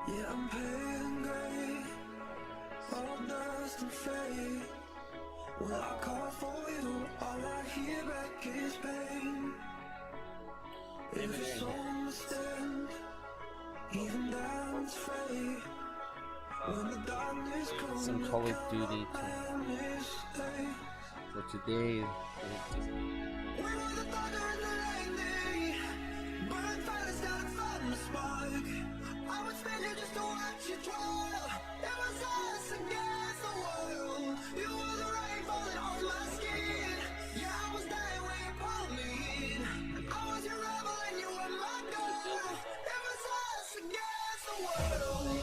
Yeah, I'm paying great, all dust and fade. When I call for you, all I hear back is pain. If it's understand, even diamonds fade. When the darkness comes, some Call of Duty for today. we were the thunder and the lightning, burn fires down from the spark. I would spend it just to watch you twirl. It was us against the world. You were the rain falling on my skin. Yeah, I was dying when you pulled me in. I was your rebel and you were my girl. It was us against the world.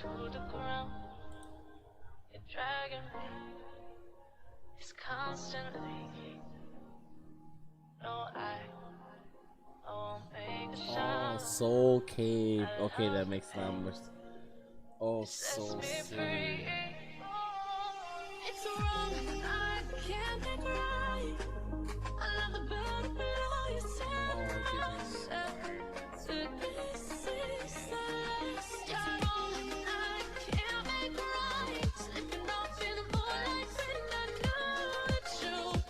To the ground, you're dragging me. It's constantly. No, I won't make a sound. Soul Cave. Okay, that makes numbers. Oh, Soul Sets me Cave. free. It's wrong, I can't make right. I love the bird below you Oh, said give me so this is the last. It's wrong, I can't make right. Slipping off in the moonlight when I knew the truth.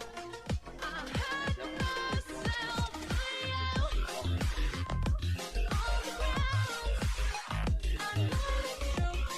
I had myself for you. On the ground, I know the truth.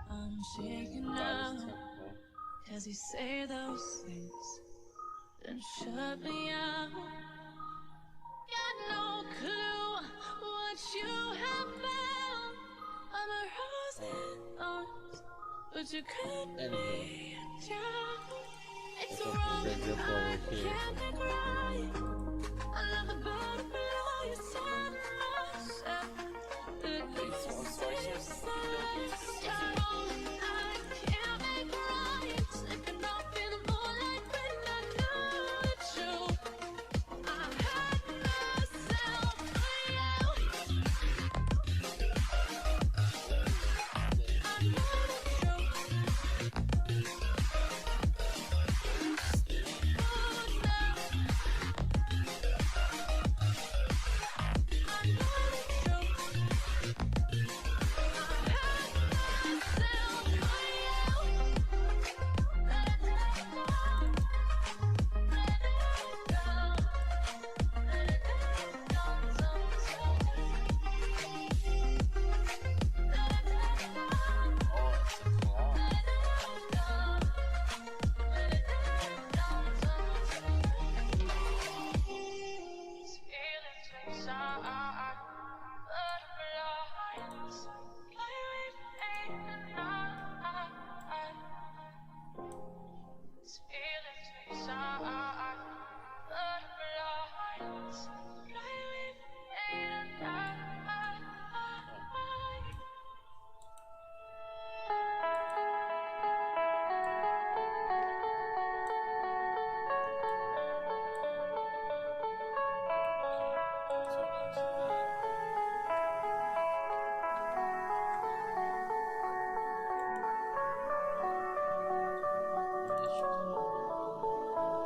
I'm shaking now, cause you say those things, then shut me out. Got no clue what you have found. I'm a rose in thorns, but you could be a child. It's wrong, I can't make right. I love the bird below you said myself.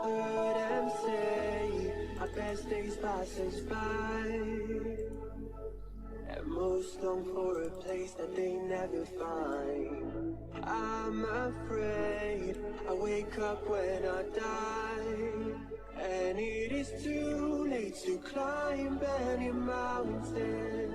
Heard them say our best days pass us by, and most long for a place that they never find. I'm afraid I wake up when I die, and it is too late to climb any mountain.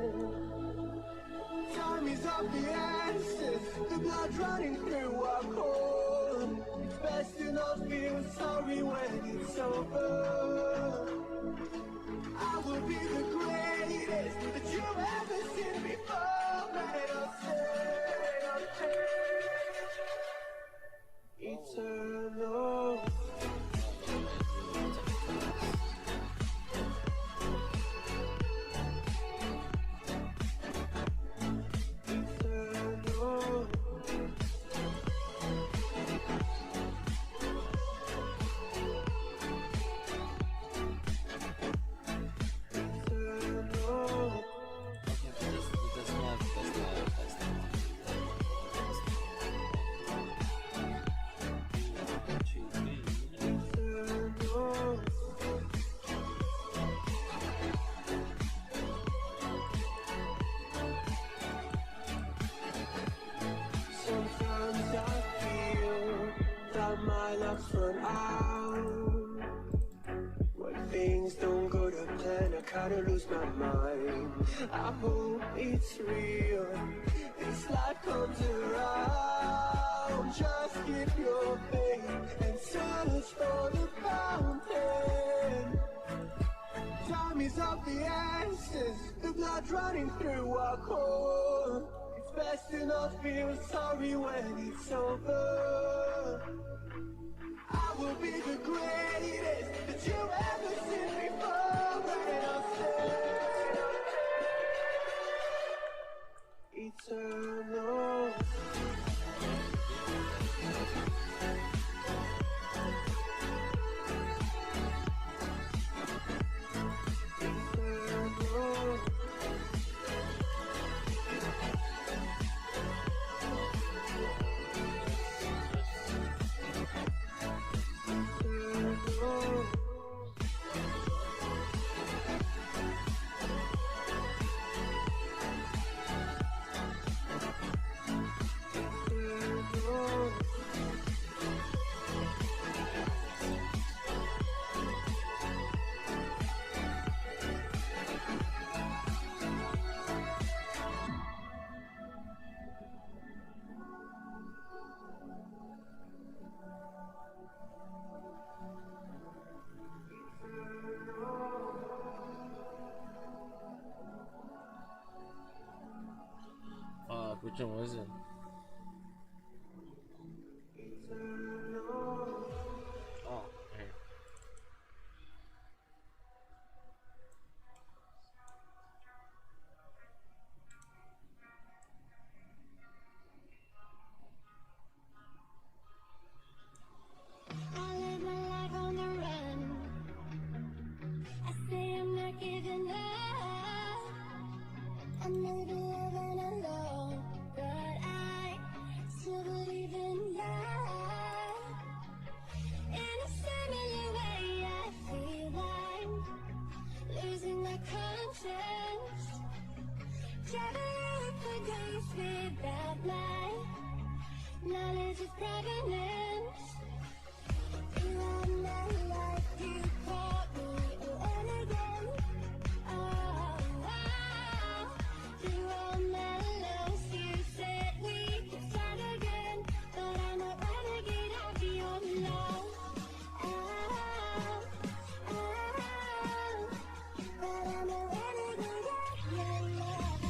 Time is of the essence, the blood running through our core. It's best to not feel sorry when it's over. I will be the greatest that you've ever seen before. Let us say, eternal. Eternal. Eternal. Eternal. Sometimes I feel that my luck's run out. When things don't go to plan, I kinda lose my mind. I hope it's real, this life comes around. Just keep your faith and so blood running through our core. It's best to not feel sorry when it's over. I will be the greatest that you ever seen before, and I'll stay eternal. Which one was it? Oh, okay. I live my life on the run. I say I'm not giving up. I may be living alone, but I still believe in love. In a similar way, I feel I'm losing my conscience. Traveling for days without my knowledge of provenance. You are my life, you caught me and again. Oh, wow. Through all my lows, you said we could start again, but I'm a renegade of your love. Oh, oh, but I'm a renegade of your love.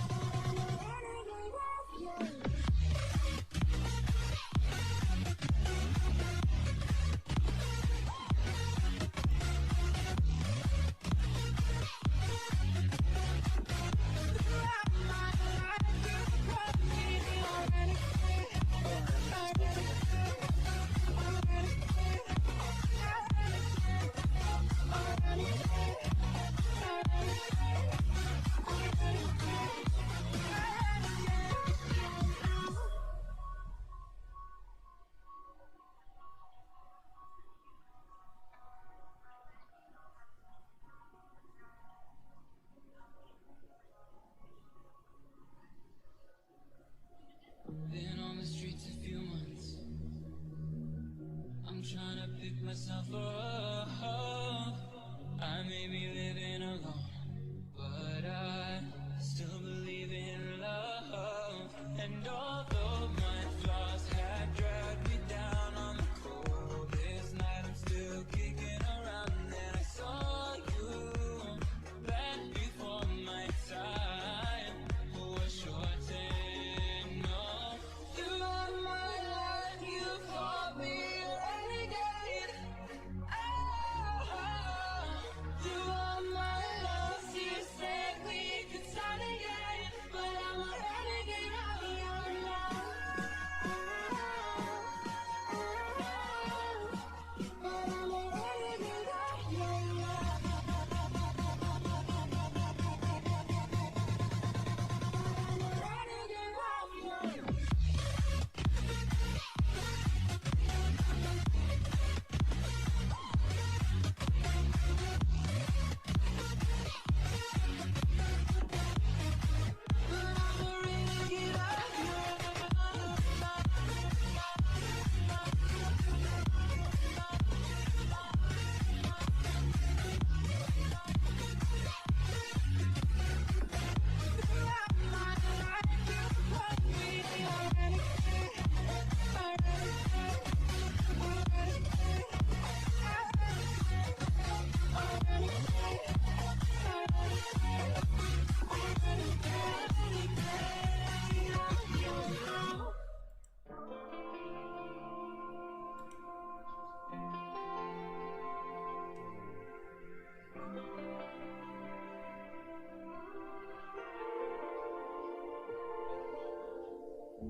But I'm a renegade of your love.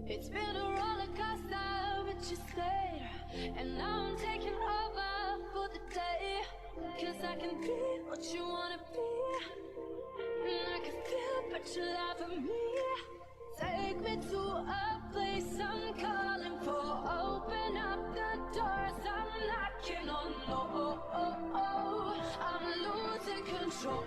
It's been a roller coaster, but you stayed. And now I'm taking over for the day. Cause I can be what you wanna be. And I can feel, but you lie for me. Take me to a place I'm calling for. Open up the doors I'm knocking on. I'm losing control.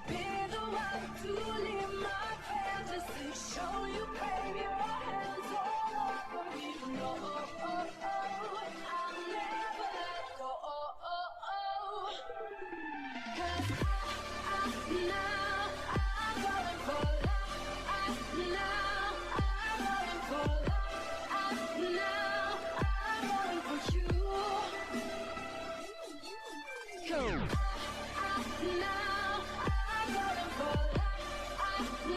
Be the one to leave my fantasy. Show you, baby, your hands all over me. No, I'll never let go. 'Cause now I'm falling for love. Now I'm falling for love. Now I'm falling for you. Cool. Now I'm falling for love.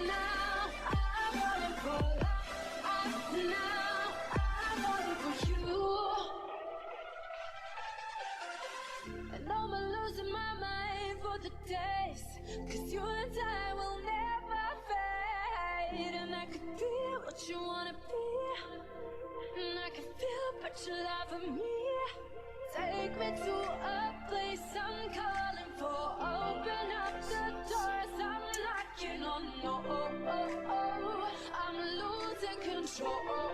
Now I'm falling for love. Now I'm falling for you. And I'm losing my mind for the days. 'Cause you and I will never fade. And I could be what you wanna be. And I can feel, but you lie for me. Take me to a place I'm calling for. Open up the doors I'm knocking on. No, I'm losing control.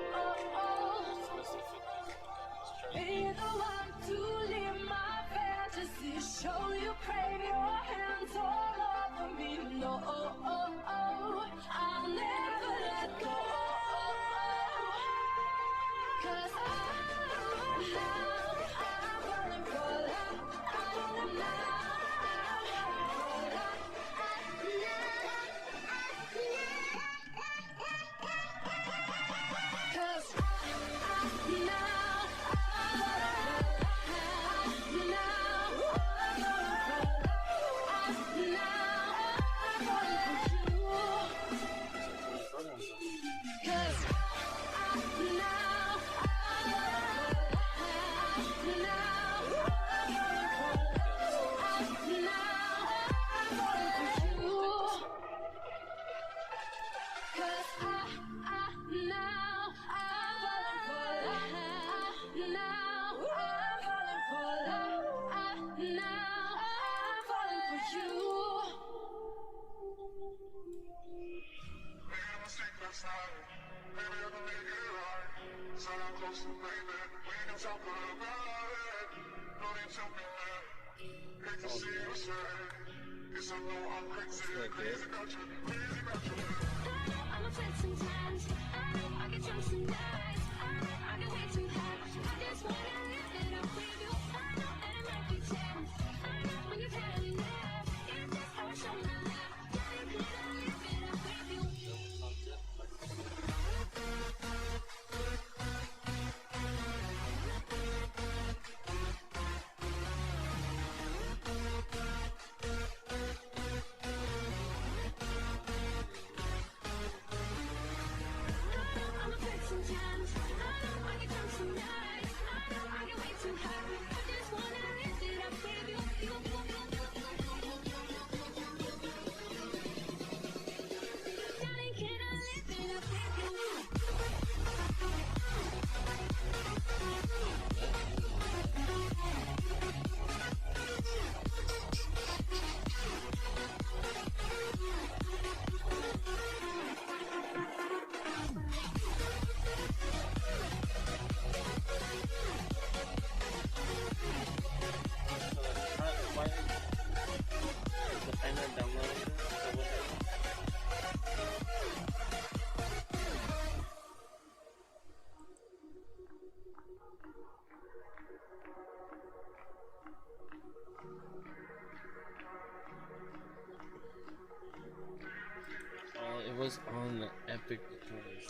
Be the one to leave my fantasy. Show you, crave your hands all over me. No, I'll never let go. 'Cause now I'm falling for love. Now I'm afraid sometimes. I get drunk some nights. I get way too high. I just wanna live it up with you. I know that it might be chance. I know when you've had enough. It's just how I show my love. Yeah, you can live it up with you. I'm afraid sometimes. I get drunk some nights. I get way too high. I just wanna live it up with you. Darling, can I live it up with you? It was on Epic Choice.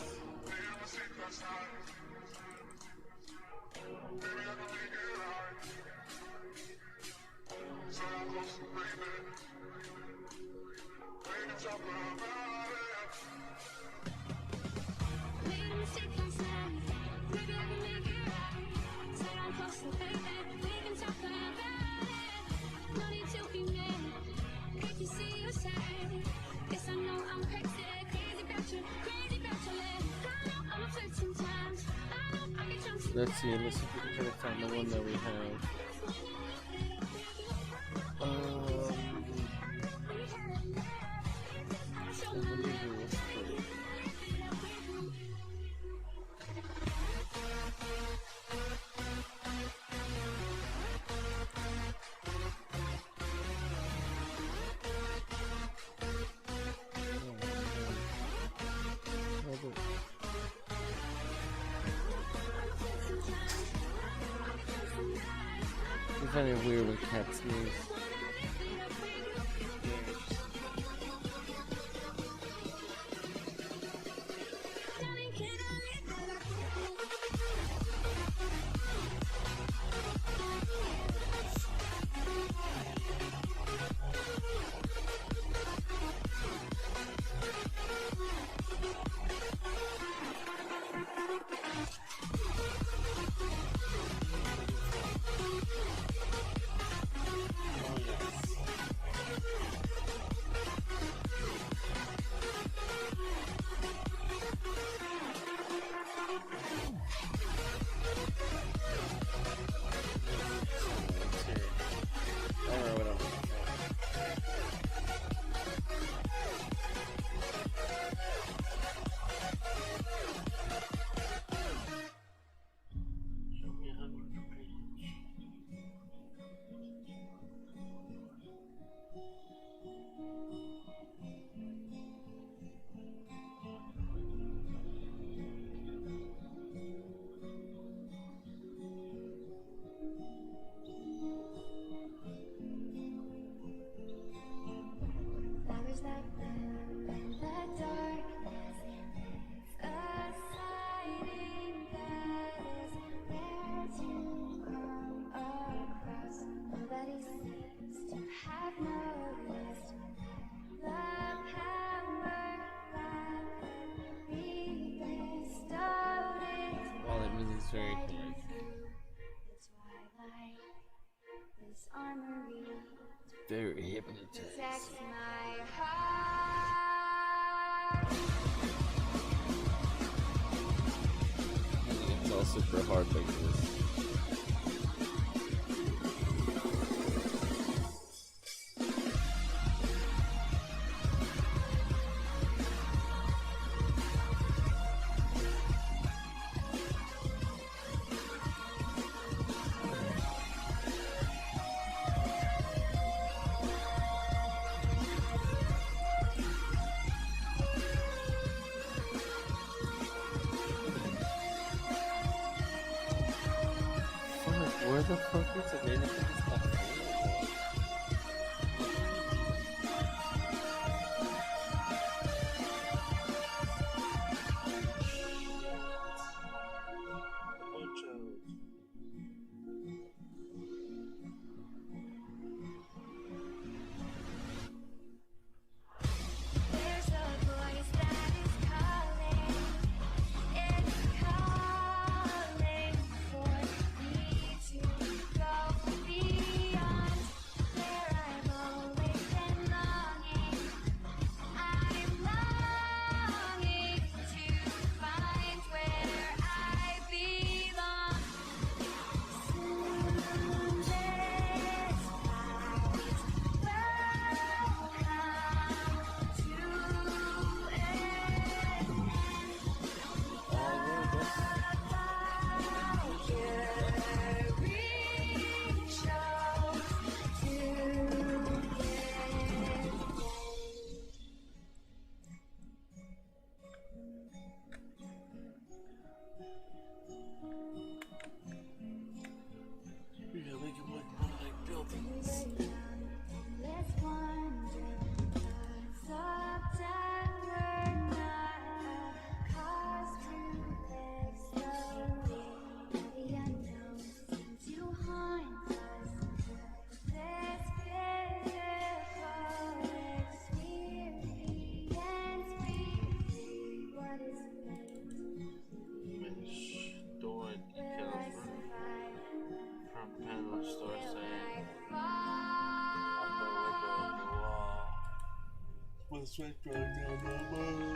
Made a mistake last night. Maybe I can make it right. Say I'm close to baby. We can talk about it. No need to be mad. Great to see your side. Guess I know I'm crazy, crazy. Let's see if we can find the one that we have. I believe it was free. I find it weird when cats sneeze. Very correct. Very hypnotized. It's all super hard like this. Where the fuck is it? Maybe it's not Straight down the wall.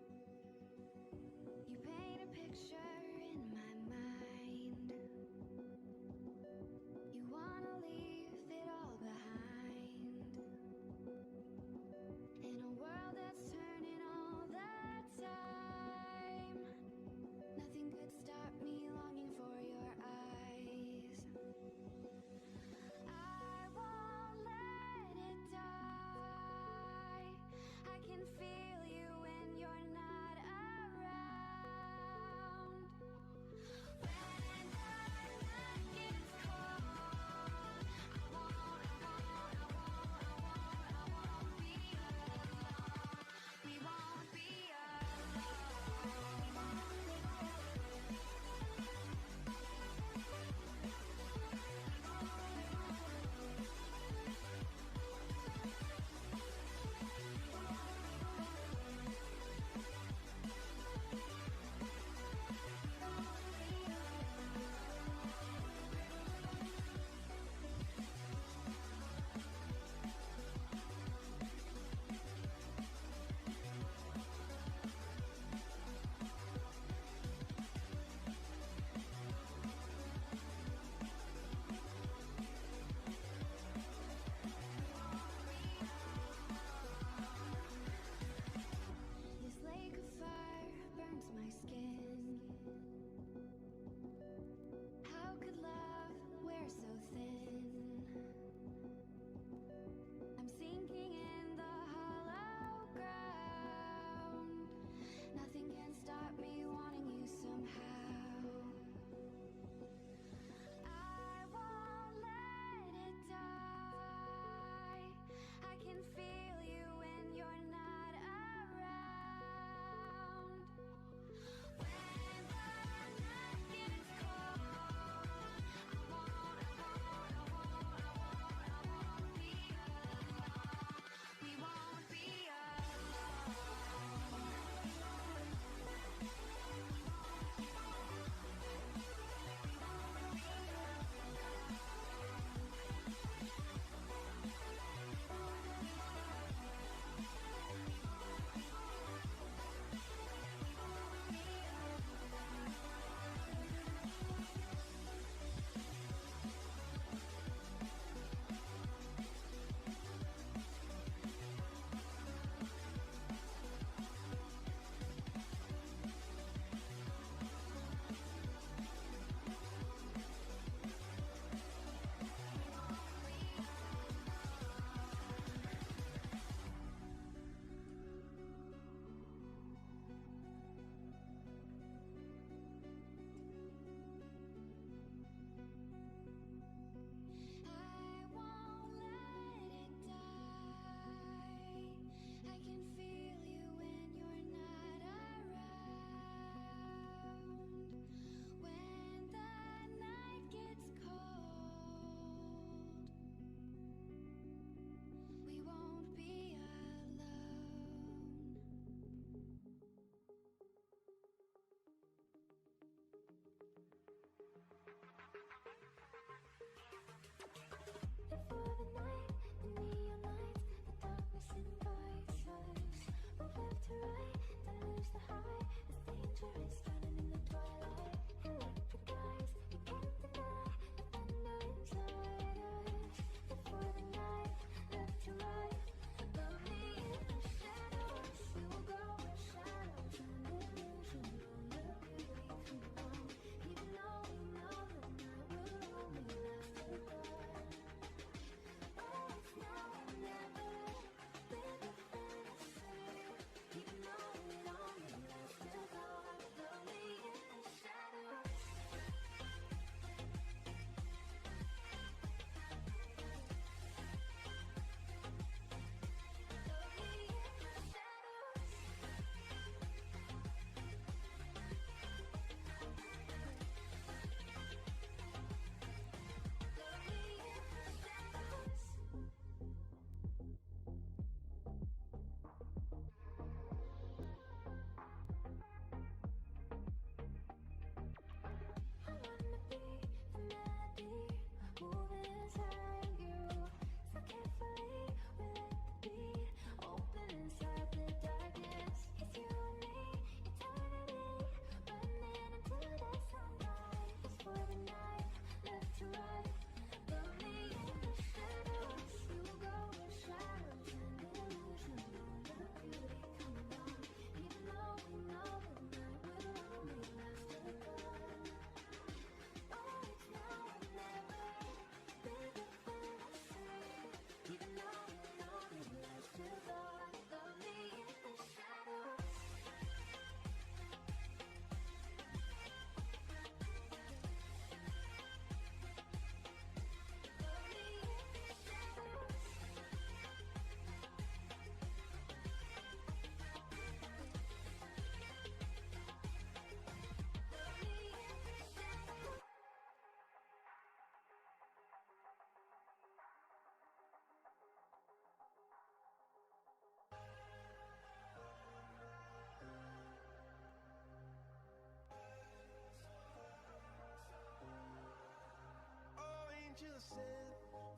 angel sent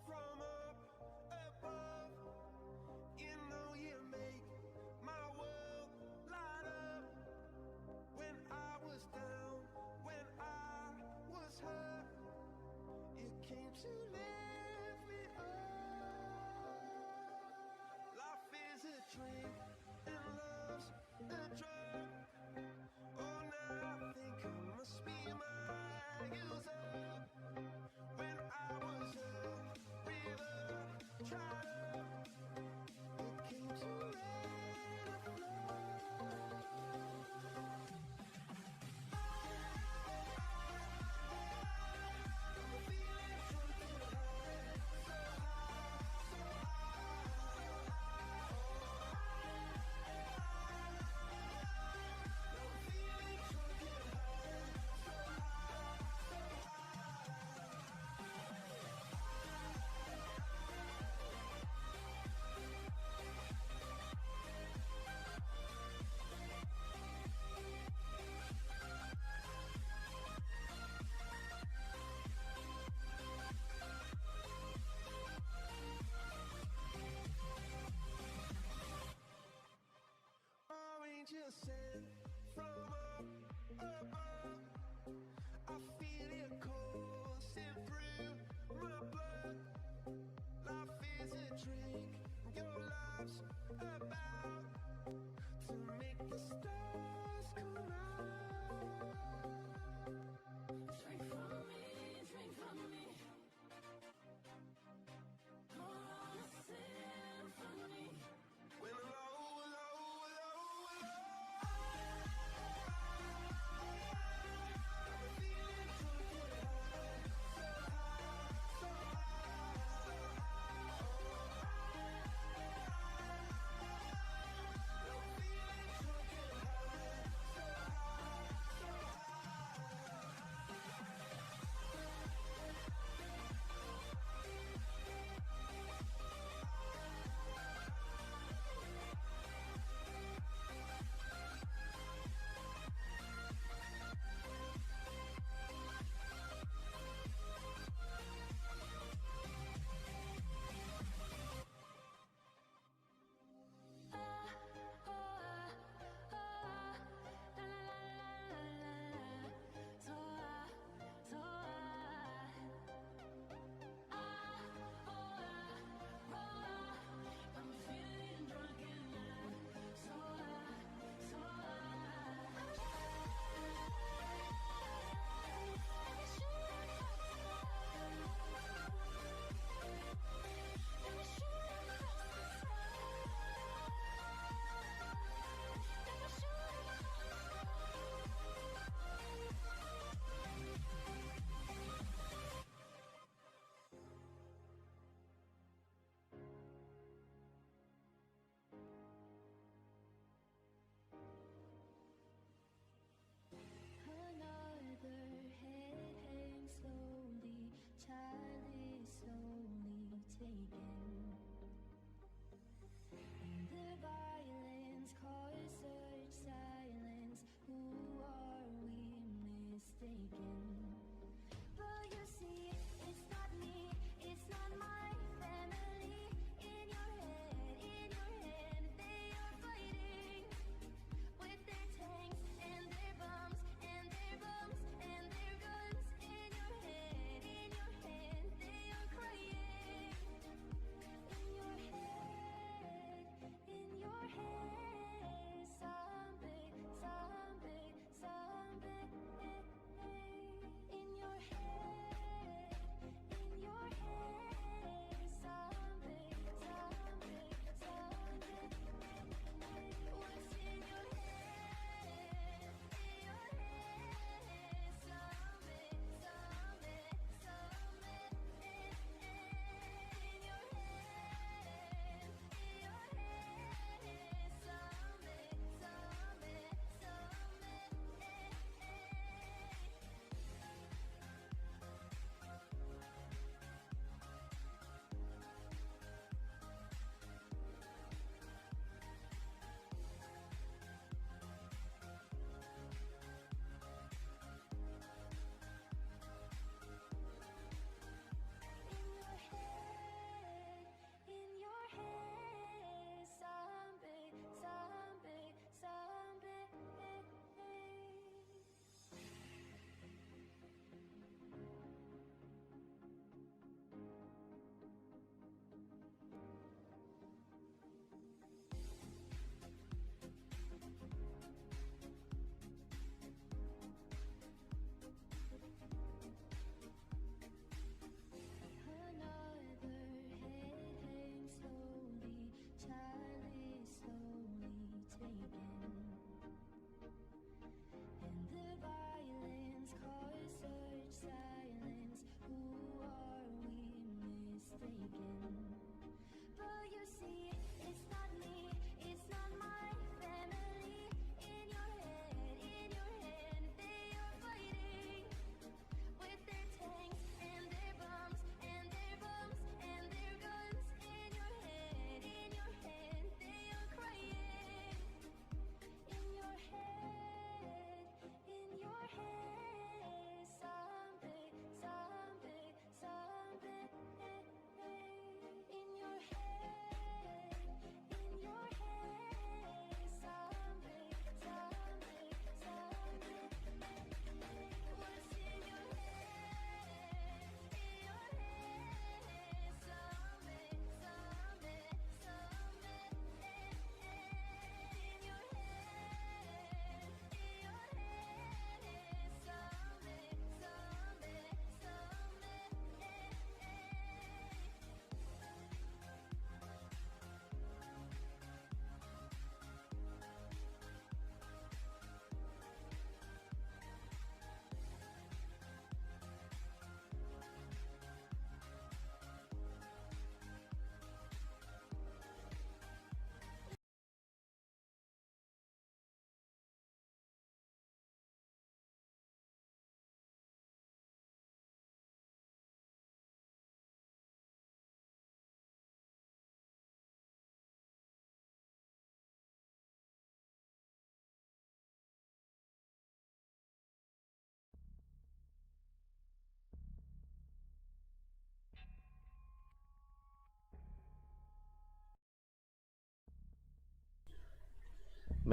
from up above. You know you make my world light up. When I was down, when I was hurt, you came to lift me up. Life is a drink and love's a drug. Oh, now I think I must be my user. When I was a river dried up, it came to rain or flood. I'm feeling something high, so high, so high. I'm feeling something high, so high, so angel sent from up above. I feel it coursing through my blood. Life is a drink, your love's about to make the stars come out. Drink from me, drink from me. Pour on a symphony. When I'm low, low, low, low, I'm feeling something high, so high, so high, so high.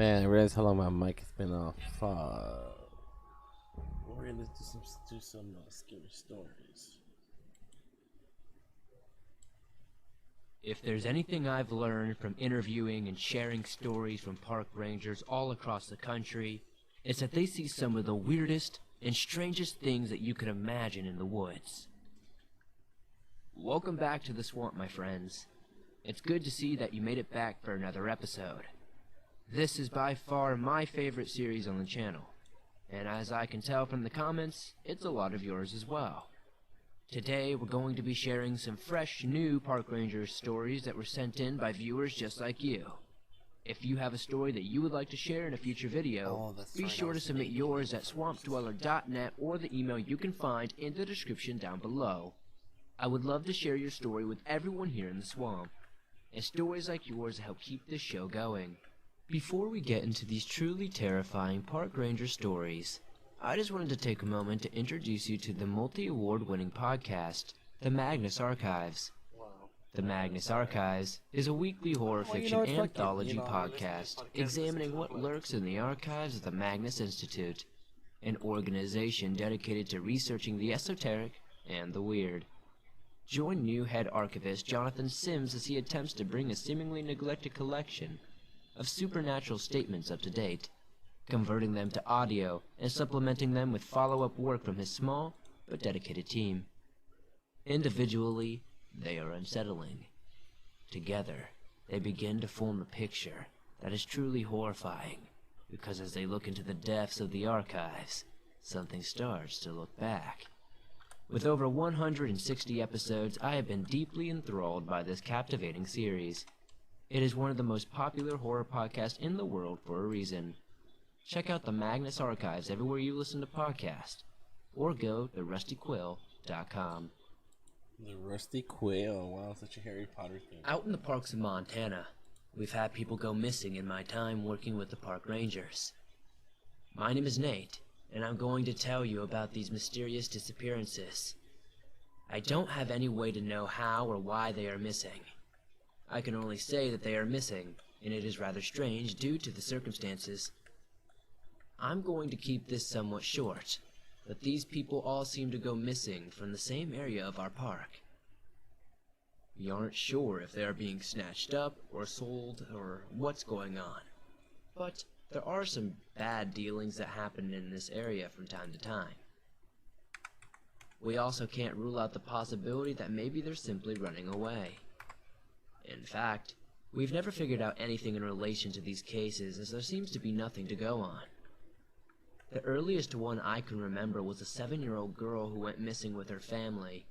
Man, I realized how long my mic has been off. We're gonna do some scary stories. If there's anything I've learned from interviewing and sharing stories from park rangers all across the country, it's that they see some of the weirdest and strangest things that you could imagine in the woods. Welcome back to the swamp, my friends. It's good to see that you made it back for another episode. This is by far my favorite series on the channel, and as I can tell from the comments, it's a lot of yours as well. Today we're going to be sharing some fresh new park ranger stories that were sent in by viewers just like you. If you have a story that you would like to share in a future video, be sure to submit yours at swampdweller.net or the email you can find in the description down below. I would love to share your story with everyone here in the swamp, and stories like yours help keep this show going. Before we get into these truly terrifying park ranger stories, I just wanted to take a moment to introduce you to the multi-award winning podcast, The Magnus Archives. The Magnus Archives is a weekly horror fiction anthology podcast examining what lurks in the archives of the Magnus Institute, an organization dedicated to researching the esoteric and the weird. Join new head archivist Jonathan Sims as he attempts to bring a seemingly neglected collection of supernatural statements up to date, converting them to audio and supplementing them with follow-up work from his small but dedicated team. Individually, they are unsettling. Together, they begin to form a picture that is truly horrifying, because as they look into the depths of the archives, something starts to look back. With over 160 episodes, I have been deeply enthralled by this captivating series. It is one of the most popular horror podcasts in the world for a reason. Check out the Magnus Archives everywhere you listen to podcasts, or go to rustyquill.com. The Rusty Quill. Wow, such a Harry Potter thing. Out in the parks of Montana, we've had people go missing in my time working with the park rangers. My name is Nate, and I'm going to tell you about these mysterious disappearances. I don't have any way to know how or why they are missing. I can only say that they are missing, and it is rather strange due to the circumstances. I'm going to keep this somewhat short, but these people all seem to go missing from the same area of our park. We aren't sure if they are being snatched up or sold or what's going on, but there are some bad dealings that happen in this area from time to time. We also can't rule out the possibility that maybe they're simply running away. In fact, we've never figured out anything in relation to these cases, as there seems to be nothing to go on. The earliest one I can remember was a 7-year-old girl who went missing with her family.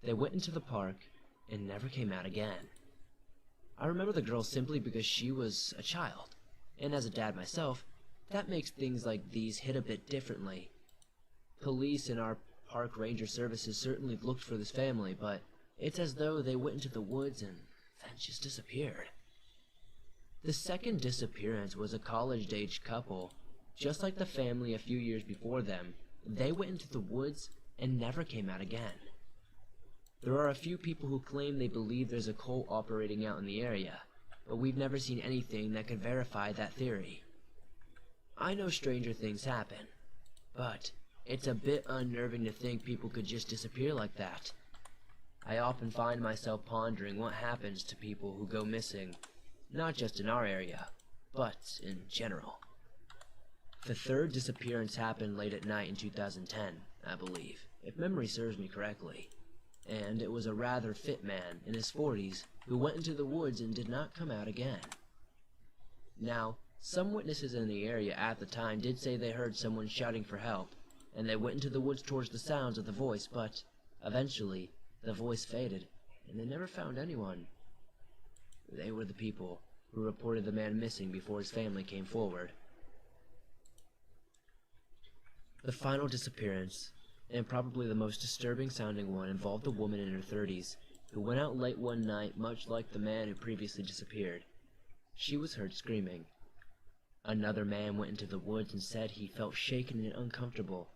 They went into the park and never came out again. I remember the girl simply because she was a child, and as a dad myself, that makes things like these hit a bit differently. Police and our park ranger services certainly looked for this family, but it's as though they went into the woods and then just disappeared. The second disappearance was a college-aged couple. Just like the family a few years before them, they went into the woods and never came out again. There are a few people who claim they believe there's a cult operating out in the area, but we've never seen anything that could verify that theory. I know stranger things happen, but it's a bit unnerving to think people could just disappear like that. I often find myself pondering what happens to people who go missing, not just in our area, but in general. The third disappearance happened late at night in 2010, I believe, if memory serves me correctly, and it was a rather fit man in his 40s who went into the woods and did not come out again. Now, some witnesses in the area at the time did say they heard someone shouting for help, and they went into the woods towards the sounds of the voice, but eventually the voice faded, and they never found anyone. They were the people who reported the man missing before his family came forward. The final disappearance, and probably the most disturbing sounding one, involved a woman in her 30s who went out late one night much like the man who previously disappeared. She was heard screaming. Another man went into the woods and said he felt shaken and uncomfortable.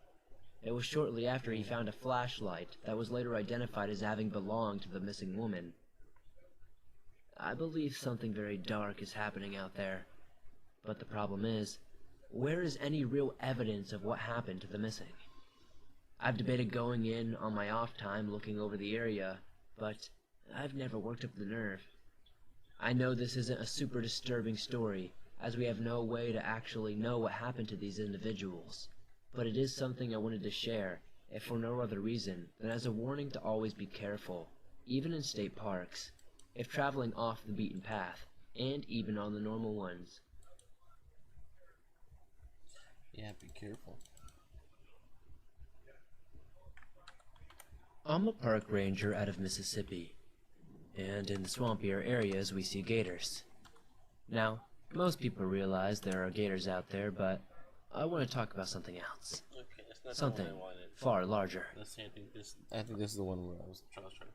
It was shortly after he found a flashlight that was later identified as having belonged to the missing woman. I believe something very dark is happening out there, But the problem is, where is any real evidence of what happened to the missing? I've debated going in on my off time looking over the area, but I've never worked up the nerve. I know this isn't a super disturbing story, as we have no way to actually know what happened to these individuals, but it is something I wanted to share, if for no other reason than as a warning to always be careful, even in state parks, if traveling off the beaten path, and even on the normal ones. Yeah, be careful. I'm a park ranger out of Mississippi, and in the swampier areas we see gators. Now, most people realize there are gators out there, but I want to talk about something else. Okay, that's not Something the one I wanted. far larger. Let's see, I think this is the one where I was trying to find.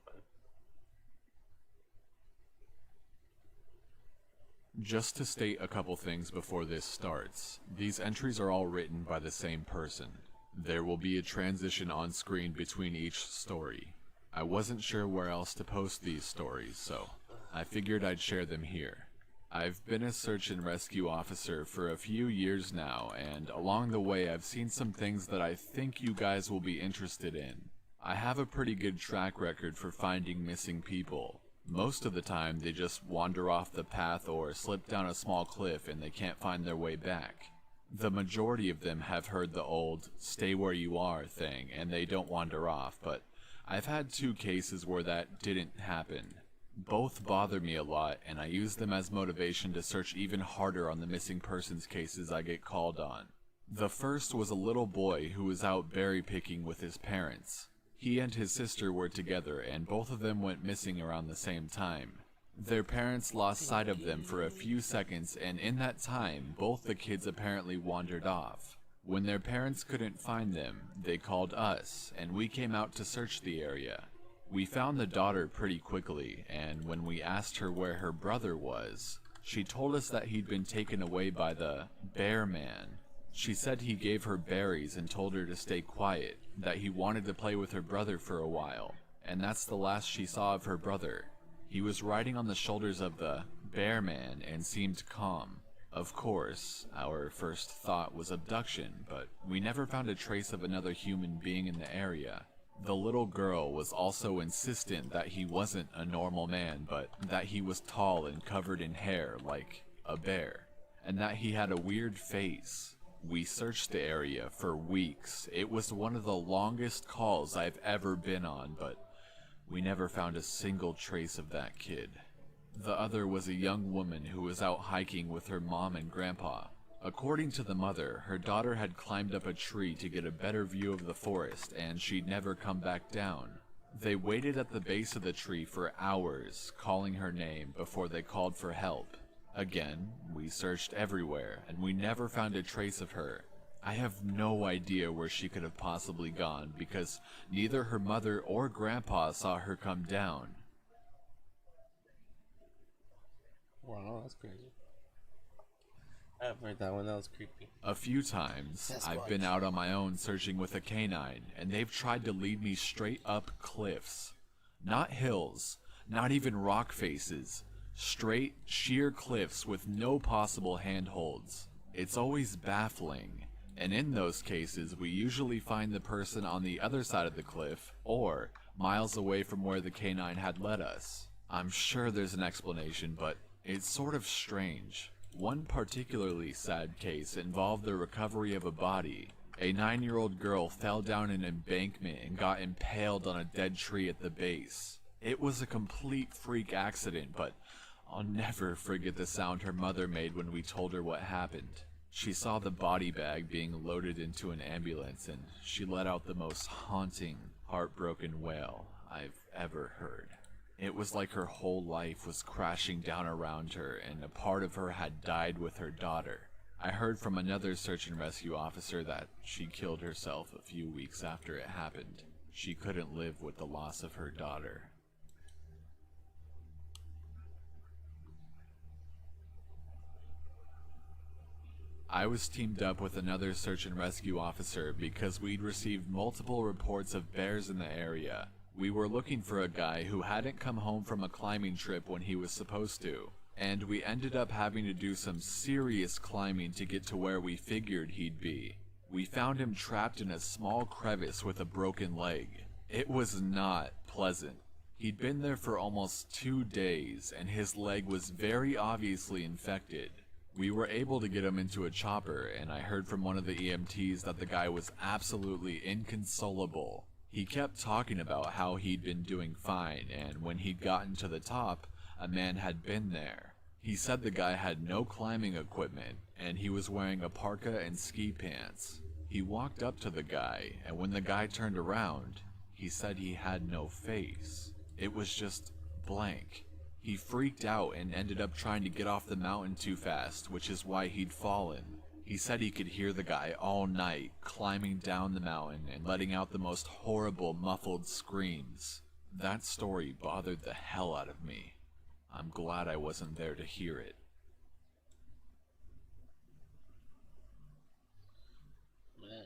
Just to state a couple things before this starts, these entries are all written by the same person. There will be a transition on screen between each story. I wasn't sure where else to post these stories, so I figured I'd share them here. I've been a search and rescue officer for a few years now, and along the way I've seen some things that I think you guys will be interested in. I have a pretty good track record for finding missing people. Most of the time they just wander off the path or slip down a small cliff and they can't find their way back. The majority of them have heard the old "stay where you are" thing and they don't wander off, but I've had 2 cases where that didn't happen. Both bother me a lot, and I use them as motivation to search even harder on the missing persons cases I get called on. The first was a little boy who was out berry picking with his parents. He and his sister were together, and both of them went missing around the same time. Their parents lost sight of them for a few seconds, and in that time, both the kids apparently wandered off. When their parents couldn't find them, they called us, and we came out to search the area. We found the daughter pretty quickly, and when we asked her where her brother was, she told us that he'd been taken away by the Bear Man. She said he gave her berries and told her to stay quiet, that he wanted to play with her brother for a while, and that's the last she saw of her brother. He was riding on the shoulders of the Bear Man and seemed calm. Of course, our first thought was abduction, but we never found a trace of another human being in the area. The little girl was also insistent that he wasn't a normal man, but that he was tall and covered in hair like a bear, and that he had a weird face. We searched the area for weeks. It was one of the longest calls I've ever been on, but we never found a single trace of that kid. The other was a young woman who was out hiking with her mom and grandpa. According to the mother, her daughter had climbed up a tree to get a better view of the forest, and she'd never come back down. They waited at the base of the tree for hours, calling her name, before they called for help. Again, we searched everywhere, and we never found a trace of her. I have no idea where she could have possibly gone, because neither her mother or grandpa saw her come down. Wow, that's crazy. I haven't heard that one. That was creepy. A few times, I've been out on my own searching with a canine, and they've tried to lead me straight up cliffs. Not hills, not even rock faces. Straight, sheer cliffs with no possible handholds. It's always baffling, and in those cases, we usually find the person on the other side of the cliff, or miles away from where the canine had led us. I'm sure there's an explanation, but it's sort of strange. One particularly sad case involved the recovery of a body. A 9-year-old girl fell down an embankment and got impaled on a dead tree at the base. It was a complete freak accident, but I'll never forget the sound her mother made when we told her what happened. She saw the body bag being loaded into an ambulance, and she let out the most haunting, heartbroken wail I've ever heard. It was like her whole life was crashing down around her, and a part of her had died with her daughter. I heard from another search and rescue officer that she killed herself a few weeks after it happened. She couldn't live with the loss of her daughter. I was teamed up with another search and rescue officer because we'd received multiple reports of bears in the area. We were looking for a guy who hadn't come home from a climbing trip when he was supposed to. and we ended up having to do some serious climbing to get to where we figured he'd be. We found him trapped in a small crevice with a broken leg. It was not pleasant. He'd been there for almost 2 days, and his leg was very obviously infected. We were able to get him into a chopper, and I heard from one of the EMTs that the guy was absolutely inconsolable. He kept talking about how he'd been doing fine, and when he'd gotten to the top, a man had been there. He said the guy had no climbing equipment, and he was wearing a parka and ski pants. He walked up to the guy, and when the guy turned around, he said he had no face. It was just blank. He freaked out and ended up trying to get off the mountain too fast, which is why he'd fallen. He said he could hear the guy all night, climbing down the mountain and letting out the most horrible muffled screams. That story bothered the hell out of me. I'm glad I wasn't there to hear it. Man,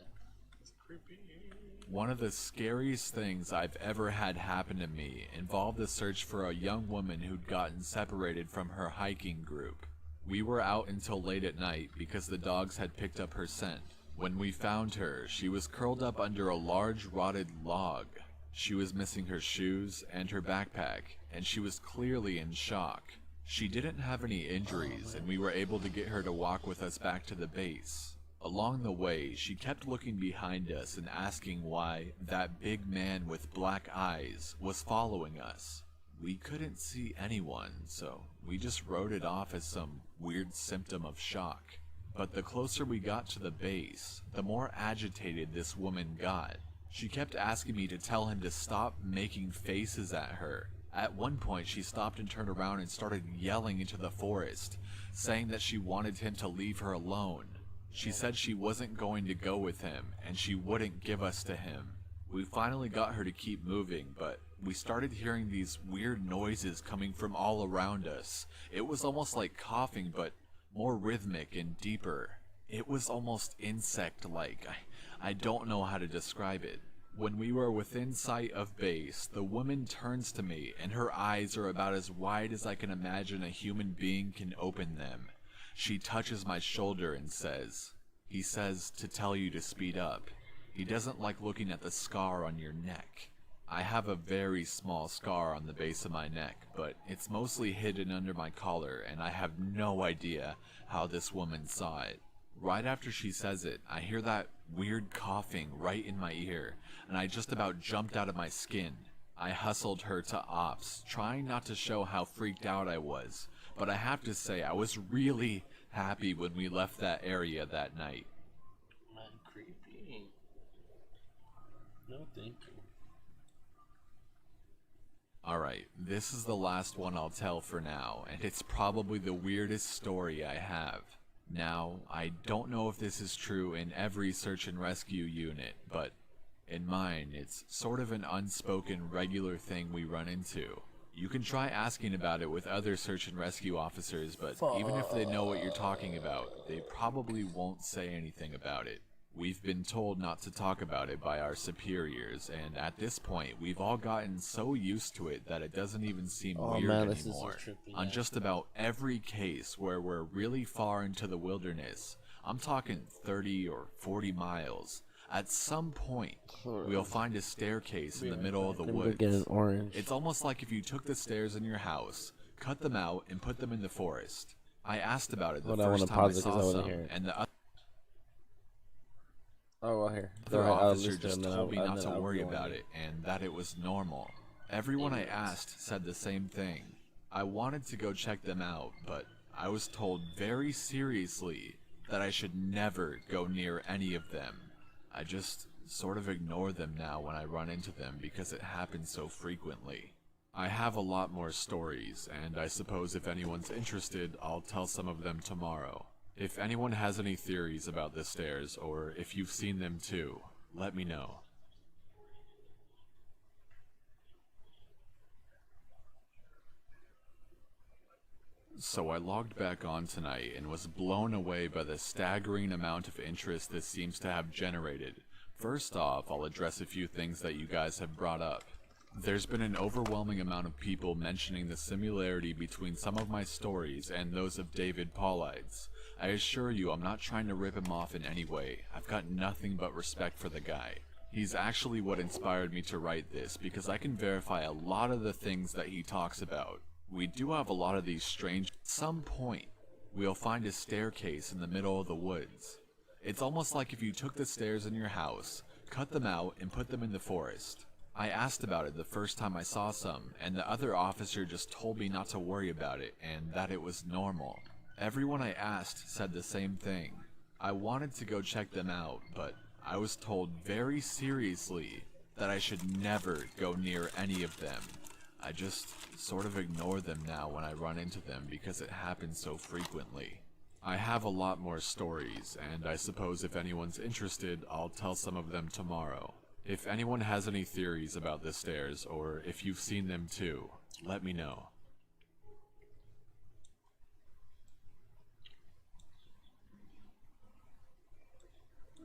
that's creepy. One of the scariest things I've ever had happen to me involved the search for a young woman who'd gotten separated from her hiking group. We were out until late at night because the dogs had picked up her scent. When we found her, she was curled up under a large rotted log. She was missing her shoes and her backpack, and she was clearly in shock. She didn't have any injuries, and we were able to get her to walk with us back to the base. Along the way, she kept looking behind us and asking why that big man with black eyes was following us. We couldn't see anyone, so we just wrote it off as some weird symptom of shock. But the closer we got to the base, the more agitated this woman got. She kept asking me to tell him to stop making faces at her. At one point, she stopped and turned around and started yelling into the forest, saying that she wanted him to leave her alone. She said she wasn't going to go with him, and she wouldn't give us to him. We finally got her to keep moving, but we started hearing these weird noises coming from all around us. It was almost like coughing, but more rhythmic and deeper. It was almost insect-like. I don't know how to describe it. When we were within sight of base, the woman turns to me, and her eyes are about as wide as I can imagine a human being can open them. She touches my shoulder and says, "He says to tell you to speed up. He doesn't like looking at the scar on your neck." I have a very small scar on the base of my neck, but it's mostly hidden under my collar, and I have no idea how this woman saw it. Right after she says it, I hear that weird coughing right in my ear, and I just about jumped out of my skin. I hustled her to ops, trying not to show how freaked out I was, but I have to say I was really happy when we left that area that night. Man, creepy. No, thank you. Alright, this is the last one I'll tell for now, and it's probably the weirdest story I have. Now, I don't know if this is true in every search and rescue unit, but in mine, it's sort of an unspoken regular thing we run into. You can try asking about it with other search and rescue officers, but even if they know what you're talking about, they probably won't say anything about it. We've been told not to talk about it by our superiors, and at this point, we've all gotten so used to it that it doesn't even seem weird anymore. On just about every case where we're really far into the wilderness, I'm talking 30 or 40 miles, at some point, we'll find a staircase in the middle of the woods. It's almost like if you took the stairs in your house, cut them out, and put them in the forest. I asked about it the first time I saw some, and the other officer just told me not to worry about it, and that it was normal. Everyone I asked said the same thing. I wanted to go check them out, but I was told very seriously that I should never go near any of them. I just sort of ignore them now when I run into them because it happens so frequently. I have a lot more stories, and I suppose if anyone's interested, I'll tell some of them tomorrow. If anyone has any theories about the stairs, or if you've seen them too, let me know. So I logged back on tonight and was blown away by the staggering amount of interest this seems to have generated. First off, I'll address a few things that you guys have brought up. There's been an overwhelming amount of people mentioning the similarity between some of my stories and those of David Paulides. I assure you I'm not trying to rip him off in any way. I've got nothing but respect for the guy. He's actually what inspired me to write this, because I can verify a lot of the things that he talks about. We do have a lot of these strange... At some point, we'll find a staircase in the middle of the woods. It's almost like if you took the stairs in your house, cut them out, and put them in the forest. I asked about it the first time I saw some, and the other officer just told me not to worry about it, and that it was normal. Everyone I asked said the same thing. I wanted to go check them out, but I was told very seriously that I should never go near any of them. I just sort of ignore them now when I run into them because it happens so frequently. I have a lot more stories, and I suppose if anyone's interested, I'll tell some of them tomorrow. If anyone has any theories about the stairs, or if you've seen them too, let me know.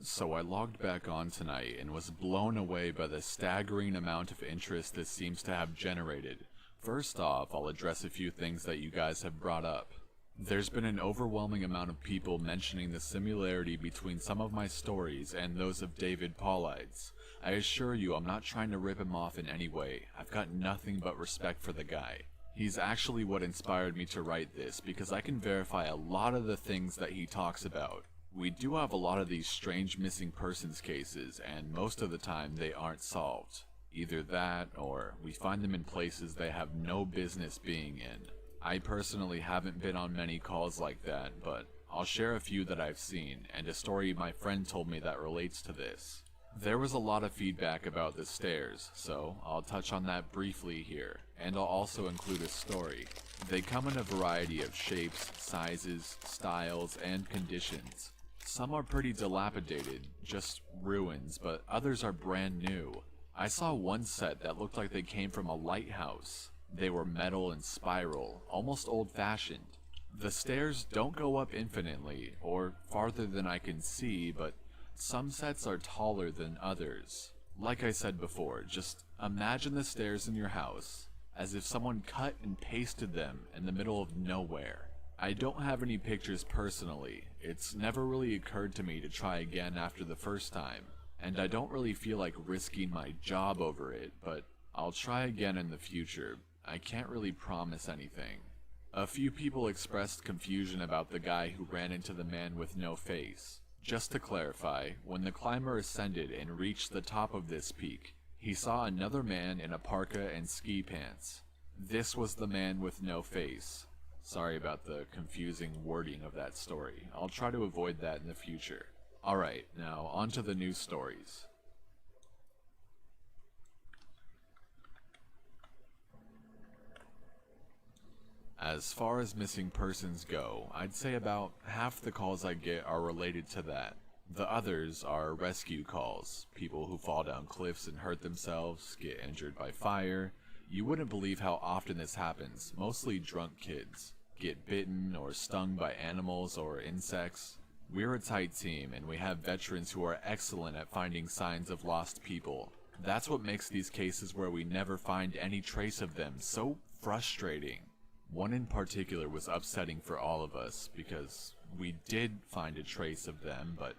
So I logged back on tonight and was blown away by the staggering amount of interest this seems to have generated. First off, I'll address a few things that you guys have brought up. There's been an overwhelming amount of people mentioning the similarity between some of my stories and those of David Paulides. I assure you I'm not trying to rip him off in any way. I've got nothing but respect for the guy. He's actually what inspired me to write this, because I can verify a lot of the things that he talks about. We do have a lot of these strange missing persons cases, and most of the time they aren't solved. Either that, or we find them in places they have no business being in. I personally haven't been on many calls like that, but I'll share a few that I've seen, and a story my friend told me that relates to this. There was a lot of feedback about the stairs, so I'll touch on that briefly here, and I'll also include a story. They come in a variety of shapes, sizes, styles, and conditions. Some are pretty dilapidated, just ruins, but others are brand new. I saw one set that looked like they came from a lighthouse. They were metal and spiral, almost old-fashioned. The stairs don't go up infinitely, or farther than I can see, but some sets are taller than others. Like I said before, just imagine the stairs in your house as if someone cut and pasted them in the middle of nowhere. I don't have any pictures personally. It's never really occurred to me to try again after the first time, and I don't really feel like risking my job over it, but I'll try again in the future. I can't really promise anything. A few people expressed confusion about the guy who ran into the man with no face. Just to clarify, when the climber ascended and reached the top of this peak, he saw another man in a parka and ski pants. This was the man with no face. Sorry about the confusing wording of that story. I'll try to avoid that in the future. Alright, now on to the news stories. As far as missing persons go, I'd say about half the calls I get are related to that. The others are rescue calls, people who fall down cliffs and hurt themselves, get injured by fire. You wouldn't believe how often this happens, mostly drunk kids. Get bitten or stung by animals or insects. We're a tight team, and we have veterans who are excellent at finding signs of lost people. That's what makes these cases where we never find any trace of them so frustrating. One in particular was upsetting for all of us, because we did find a trace of them, but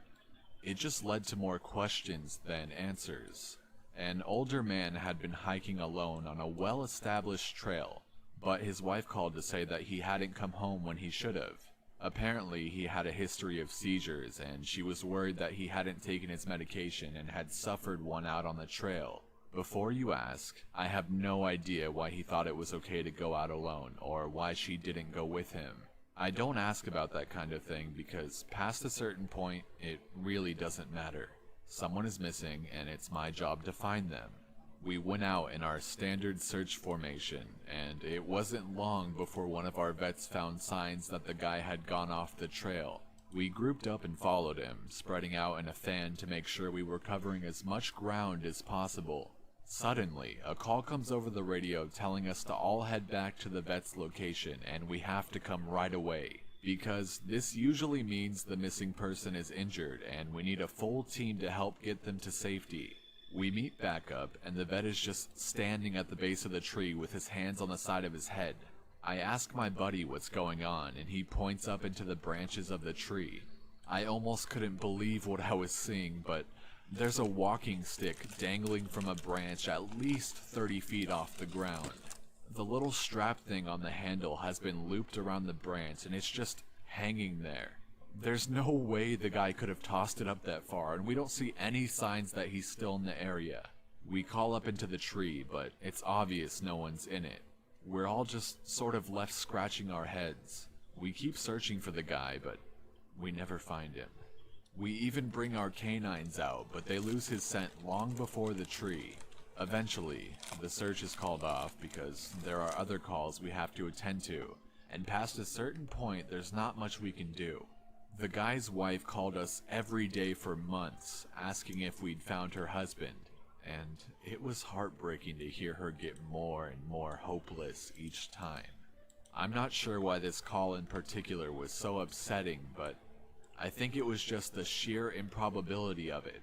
it just led to more questions than answers. An older man had been hiking alone on a well-established trail, but his wife called to say that he hadn't come home when he should have. Apparently, he had a history of seizures, and she was worried that he hadn't taken his medication and had suffered one out on the trail. Before you ask, I have no idea why he thought it was okay to go out alone, or why she didn't go with him. I don't ask about that kind of thing because past a certain point, it really doesn't matter. Someone is missing, and it's my job to find them. We went out in our standard search formation, and it wasn't long before one of our vets found signs that the guy had gone off the trail. We grouped up and followed him, spreading out in a fan to make sure we were covering as much ground as possible. Suddenly, a call comes over the radio telling us to all head back to the vet's location, and we have to come right away, because this usually means the missing person is injured and we need a full team to help get them to safety. We meet back up, and the vet is just standing at the base of the tree with his hands on the side of his head. I ask my buddy what's going on, and he points up into the branches of the tree. I almost couldn't believe what I was seeing, but there's a walking stick dangling from a branch at least 30 feet off the ground. The little strap thing on the handle has been looped around the branch, and it's just hanging there. There's no way the guy could have tossed it up that far, and we don't see any signs that he's still in the area. We call up into the tree, but it's obvious no one's in it. We're all just sort of left scratching our heads. We keep searching for the guy, but we never find him. We even bring our canines out, but they lose his scent long before the tree. Eventually, the search is called off because there are other calls we have to attend to, and past a certain point there's not much we can do. The guy's wife called us every day for months, asking if we'd found her husband, and it was heartbreaking to hear her get more and more hopeless each time. I'm not sure why this call in particular was so upsetting, but I think it was just the sheer improbability of it.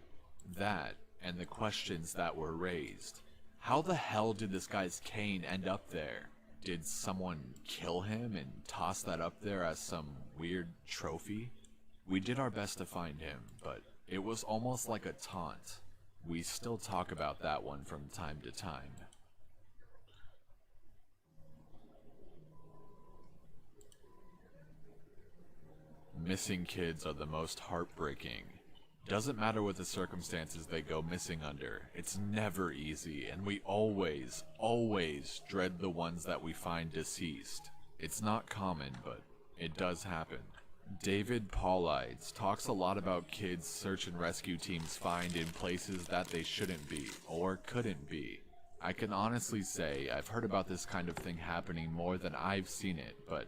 That, and the questions that were raised. How the hell did this guy's cane end up there? Did someone kill him and toss that up there as some weird trophy? We did our best to find him, but it was almost like a taunt. We still talk about that one from time to time. Missing kids are the most heartbreaking. Doesn't matter what the circumstances they go missing under, it's never easy, and we always dread the ones that we find deceased. It's not common, but it does happen. David Paulides talks a lot about kids search and rescue teams find in places that they shouldn't be, or couldn't be. I can honestly say I've heard about this kind of thing happening more than I've seen it, but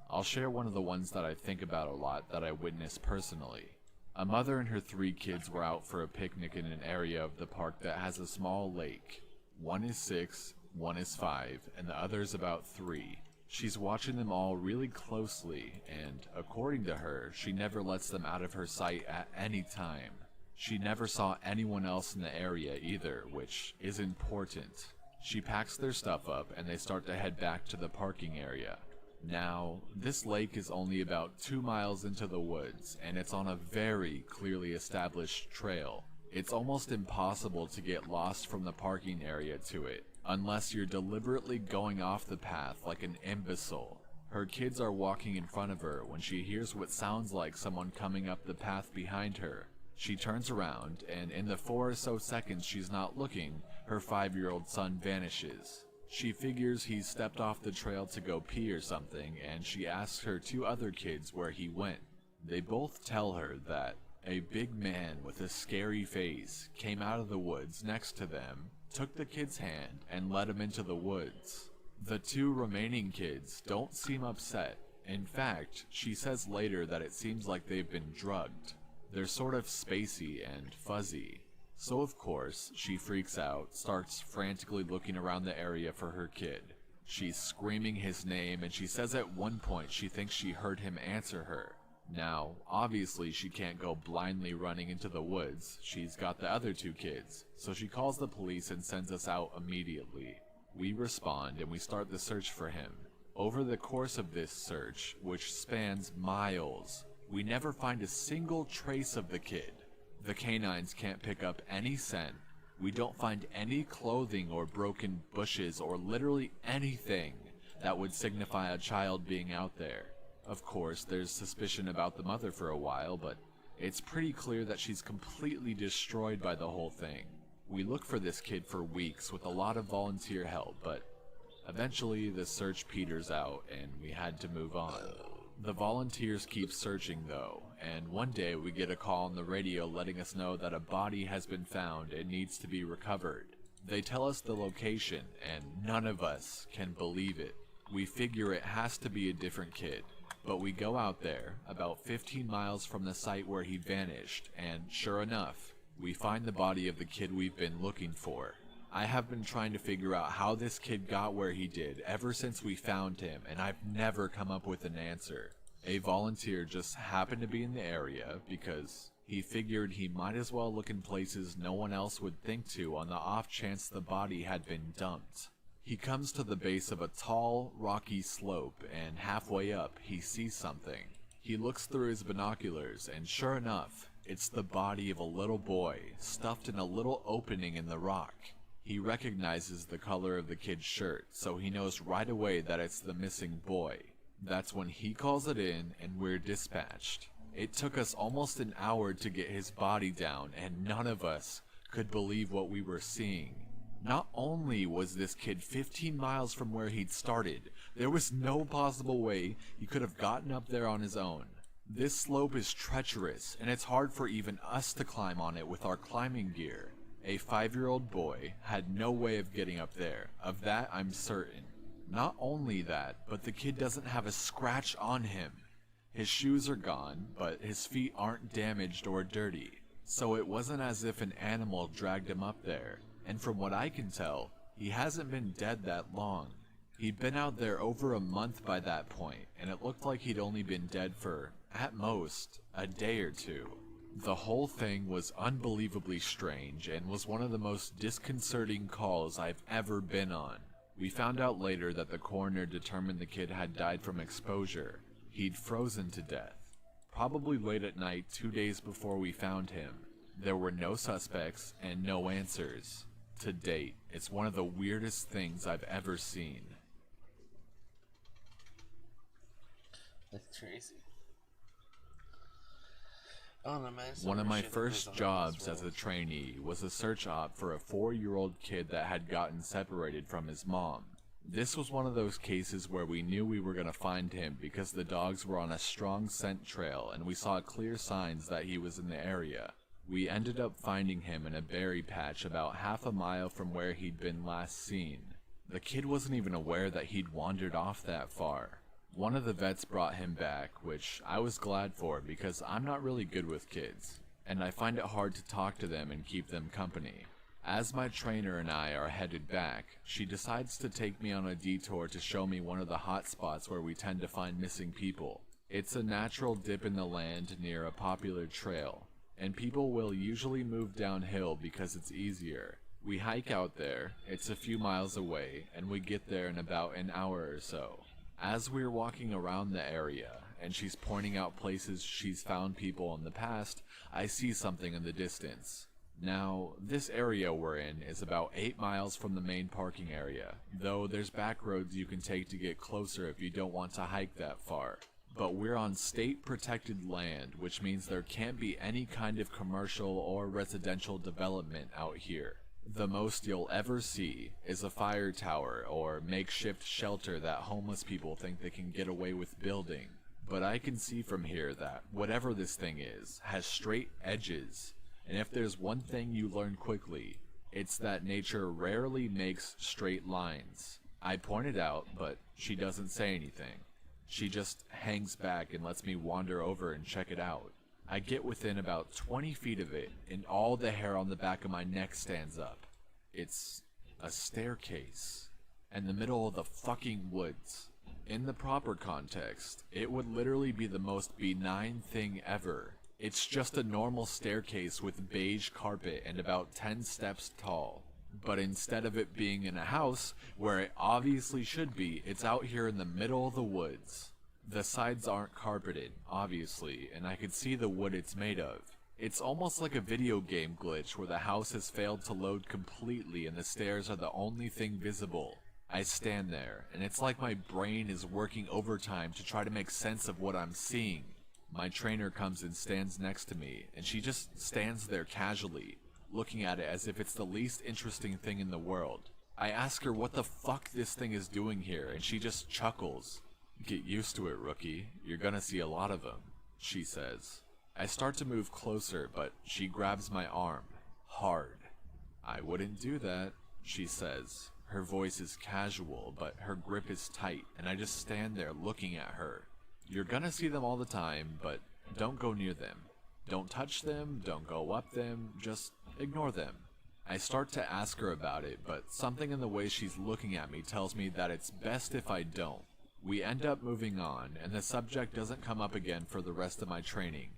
I'll share one of the ones that I think about a lot that I witnessed personally. A mother and her 3 kids were out for a picnic in an area of the park that has a small lake. One is 6, one is 5, and the other is about 3. She's watching them all really closely, and according to her, she never lets them out of her sight at any time. She never saw anyone else in the area either, which is important. She packs their stuff up and they start to head back to the parking area. Now, this lake is only about 2 miles into the woods, and it's on a very clearly established trail. It's almost impossible to get lost from the parking area to it, unless you're deliberately going off the path like an imbecile. Her kids are walking in front of her when she hears what sounds like someone coming up the path behind her. She turns around, and in the 4 or so seconds she's not looking, her 5-year-old son vanishes. She figures he's stepped off the trail to go pee or something, and she asks her 2 other kids where he went. They both tell her that a big man with a scary face came out of the woods next to them, took the kid's hand, and led him into the woods. The 2 remaining kids don't seem upset. In fact, she says later that it seems like they've been drugged. They're sort of spacey and fuzzy. So of course, she freaks out, starts frantically looking around the area for her kid. She's screaming his name, and she says at one point she thinks she heard him answer her. Now, obviously she can't go blindly running into the woods. She's got the other 2 kids, so she calls the police and sends us out immediately. We respond and we start the search for him. Over the course of this search, which spans miles, we never find a single trace of the kid. The canines can't pick up any scent. We don't find any clothing or broken bushes or literally anything that would signify a child being out there. Of course, there's suspicion about the mother for a while, but it's pretty clear that she's completely destroyed by the whole thing. We look for this kid for weeks with a lot of volunteer help, but eventually the search peters out and we had to move on. The volunteers keep searching though, and one day we get a call on the radio letting us know that a body has been found and needs to be recovered. They tell us the location, and none of us can believe it. We figure it has to be a different kid, but we go out there, about 15 miles from the site where he vanished, and sure enough, we find the body of the kid we've been looking for. I have been trying to figure out how this kid got where he did ever since we found him, and I've never come up with an answer. A volunteer just happened to be in the area because He figured he might as well look in places no one else would think to on the off chance the body had been dumped. He comes to the base of a tall, rocky slope, and halfway up, he sees something. He looks through his binoculars, and sure enough, it's the body of a little boy, stuffed in a little opening in the rock. He recognizes the color of the kid's shirt, so he knows right away that it's the missing boy. That's when he calls it in, and we're dispatched. It took us almost an hour to get his body down, and none of us could believe what we were seeing. Not only was this kid 15 miles from where he'd started, there was no possible way he could have gotten up there on his own. This slope is treacherous, and it's hard for even us to climb on it with our climbing gear. A 5-year-old boy had no way of getting up there, of that I'm certain. Not only that, but the kid doesn't have a scratch on him. His shoes are gone, but his feet aren't damaged or dirty, so it wasn't as if an animal dragged him up there. And from what I can tell, he hasn't been dead that long. He'd been out there over a month by that point, and it looked like he'd only been dead for, at most, a day or two. The whole thing was unbelievably strange and was one of the most disconcerting calls I've ever been on. We found out later that the coroner determined the kid had died from exposure. He'd frozen to death. Probably late at night 2 days before we found him. There were no suspects and no answers. To date, it's one of the weirdest things I've ever seen. That's crazy. Oh, no, man, One of my first jobs as a trainee was a search op for a 4-year-old kid that had gotten separated from his mom. This was one of those cases where we knew we were going to find him because the dogs were on a strong scent trail and we saw clear signs that he was in the area. We ended up finding him in a berry patch about half a mile from where he'd been last seen. The kid wasn't even aware that he'd wandered off that far. One of the vets brought him back, which I was glad for because I'm not really good with kids, and I find it hard to talk to them and keep them company. As my trainer and I are headed back, she decides to take me on a detour to show me one of the hot spots where we tend to find missing people. It's a natural dip in the land near a popular trail, and people will usually move downhill because it's easier. We hike out there, it's a few miles away, and we get there in about an hour or so. As we're walking around the area, and she's pointing out places she's found people in the past, I see something in the distance. Now, this area we're in is about 8 miles from the main parking area, though there's back roads you can take to get closer if you don't want to hike that far. But we're on state-protected land, which means there can't be any kind of commercial or residential development out here. The most you'll ever see is a fire tower or makeshift shelter that homeless people think they can get away with building. But I can see from here that whatever this thing is has straight edges, and if there's one thing you learn quickly, it's that nature rarely makes straight lines. I pointed out, but she doesn't say anything. She just hangs back and lets me wander over and check it out. I get within about 20 feet of it, and all the hair on the back of my neck stands up. It's a staircase in the middle of the fucking woods. In the proper context, it would literally be the most benign thing ever. It's just a normal staircase with beige carpet and about 10 steps tall. But instead of it being in a house, where it obviously should be, it's out here in the middle of the woods. The sides aren't carpeted, obviously, and I could see the wood it's made of. It's almost like a video game glitch where the house has failed to load completely and the stairs are the only thing visible. I stand there, and it's like my brain is working overtime to try to make sense of what I'm seeing. My trainer comes and stands next to me, and she just stands there casually, looking at it as if it's the least interesting thing in the world. I ask her what the fuck this thing is doing here, and she just chuckles. "Get used to it, rookie. You're gonna see a lot of them," she says. I start to move closer, but she grabs my arm. Hard. "I wouldn't do that," she says. Her voice is casual, but her grip is tight, and I just stand there looking at her. "You're gonna see them all the time, but don't go near them. Don't touch them, don't go up them, just ignore them." I start to ask her about it, but something in the way she's looking at me tells me that it's best if I don't. We end up moving on, and the subject doesn't come up again for the rest of my training.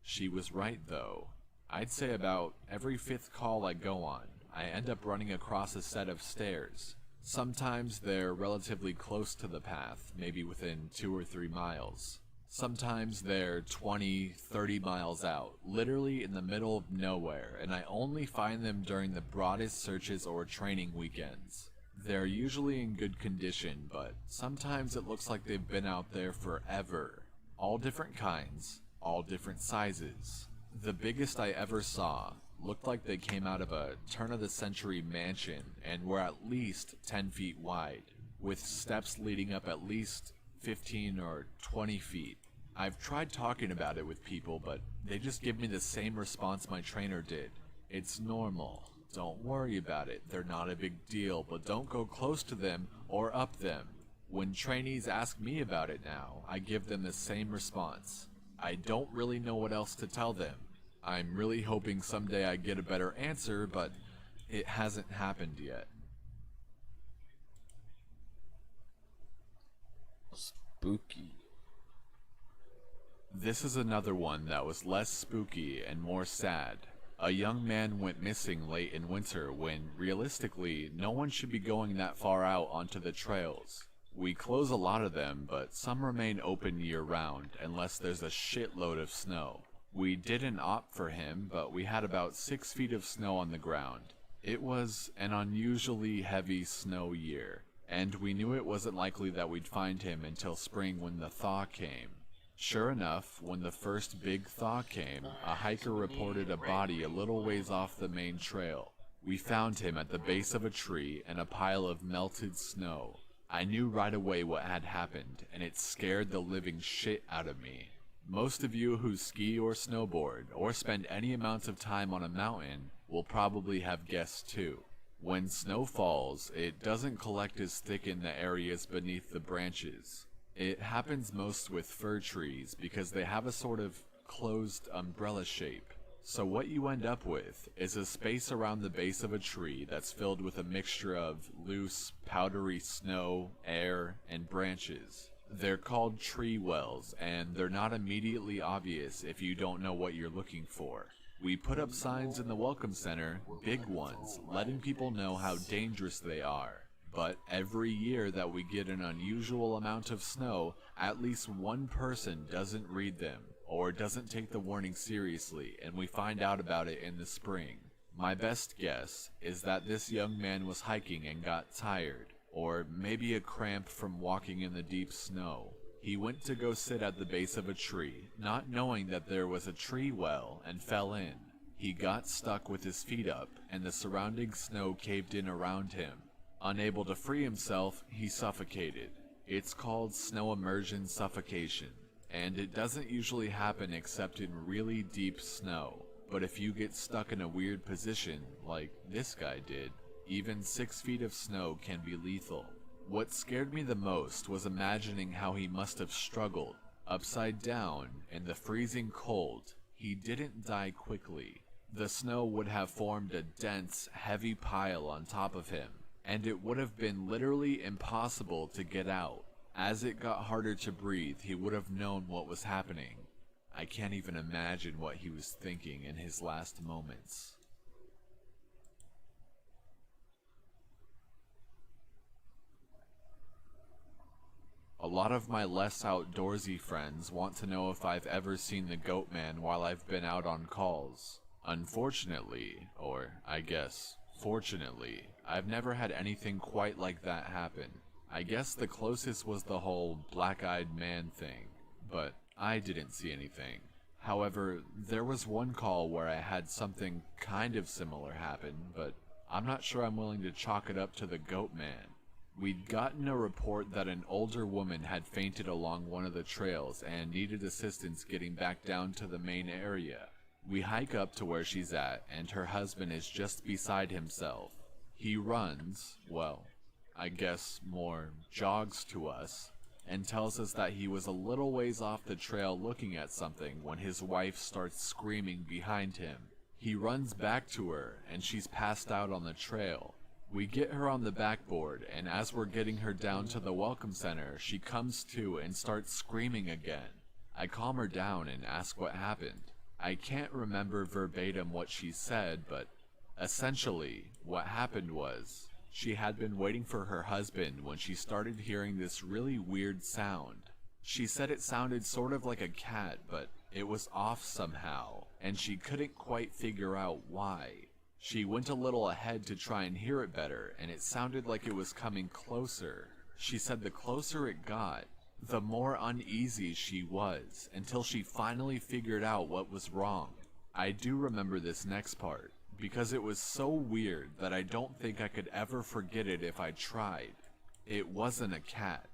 She was right though. I'd say about every 5th call I go on, I end up running across a set of stairs. Sometimes they're relatively close to the path, maybe within 2 or 3 miles. Sometimes they're 20, 30 miles out, literally in the middle of nowhere, and I only find them during the broadest searches or training weekends. They're usually in good condition, but sometimes it looks like they've been out there forever. All different kinds, all different sizes. The biggest I ever saw looked like they came out of a turn-of-the-century mansion and were at least 10 feet wide, with steps leading up at least 15 or 20 feet. I've tried talking about it with people, but they just give me the same response my trainer did. It's normal. Don't worry about it. They're not a big deal, but don't go close to them or up them. When trainees ask me about it now, I give them the same response. I don't really know what else to tell them. I'm really hoping someday I get a better answer, but it hasn't happened yet. Spooky. This is another one that was less spooky and more sad. A young man went missing late in winter when, realistically, no one should be going that far out onto the trails. We close a lot of them, but some remain open year-round unless there's a shitload of snow. We didn't opt for him, but we had about 6 feet of snow on the ground. It was an unusually heavy snow year, and we knew it wasn't likely that we'd find him until spring when the thaw came. Sure enough, when the first big thaw came, a hiker reported a body a little ways off the main trail. We found him at the base of a tree in a pile of melted snow. I knew right away what had happened, and it scared the living shit out of me. Most of you who ski or snowboard, or spend any amount of time on a mountain, will probably have guessed too. When snow falls, it doesn't collect as thick in the areas beneath the branches. It happens most with fir trees because they have a sort of closed umbrella shape. So what you end up with is a space around the base of a tree that's filled with a mixture of loose, powdery snow, air, and branches. They're called tree wells, and they're not immediately obvious if you don't know what you're looking for. We put up signs in the Welcome Center, big ones, letting people know how dangerous they are. But every year that we get an unusual amount of snow, at least one person doesn't read them, or doesn't take the warning seriously, and we find out about it in the spring. My best guess is that this young man was hiking and got tired, or maybe a cramp from walking in the deep snow. He went to go sit at the base of a tree, not knowing that there was a tree well, and fell in. He got stuck with his feet up, and the surrounding snow caved in around him. Unable to free himself, he suffocated. It's called snow immersion suffocation, and it doesn't usually happen except in really deep snow. But if you get stuck in a weird position, like this guy did, even 6 feet of snow can be lethal. What scared me the most was imagining how he must have struggled. Upside down, in the freezing cold, he didn't die quickly. The snow would have formed a dense, heavy pile on top of him, and it would have been literally impossible to get out. As it got harder to breathe, he would have known what was happening. I can't even imagine what he was thinking in his last moments. A lot of my less outdoorsy friends want to know if I've ever seen the Goat Man while I've been out on calls. Unfortunately, or I guess fortunately, I've never had anything quite like that happen. I guess the closest was the whole black-eyed man thing, but I didn't see anything. However, there was one call where I had something kind of similar happen, but I'm not sure I'm willing to chalk it up to the Goat Man. We'd gotten a report that an older woman had fainted along one of the trails and needed assistance getting back down to the main area. We hike up to where she's at, and her husband is just beside himself. He runs, well, I guess more jogs to us, and tells us that he was a little ways off the trail looking at something when his wife starts screaming behind him. He runs back to her, and she's passed out on the trail. We get her on the backboard, and as we're getting her down to the Welcome Center, she comes to and starts screaming again. I calm her down and ask what happened. I can't remember verbatim what she said, but essentially, what happened was, she had been waiting for her husband when she started hearing this really weird sound. She said it sounded sort of like a cat, but it was off somehow, and she couldn't quite figure out why. She went a little ahead to try and hear it better, and it sounded like it was coming closer. She said the closer it got, the more uneasy she was, until she finally figured out what was wrong. I do remember this next part, because it was so weird that I don't think I could ever forget it if I tried. It wasn't a cat.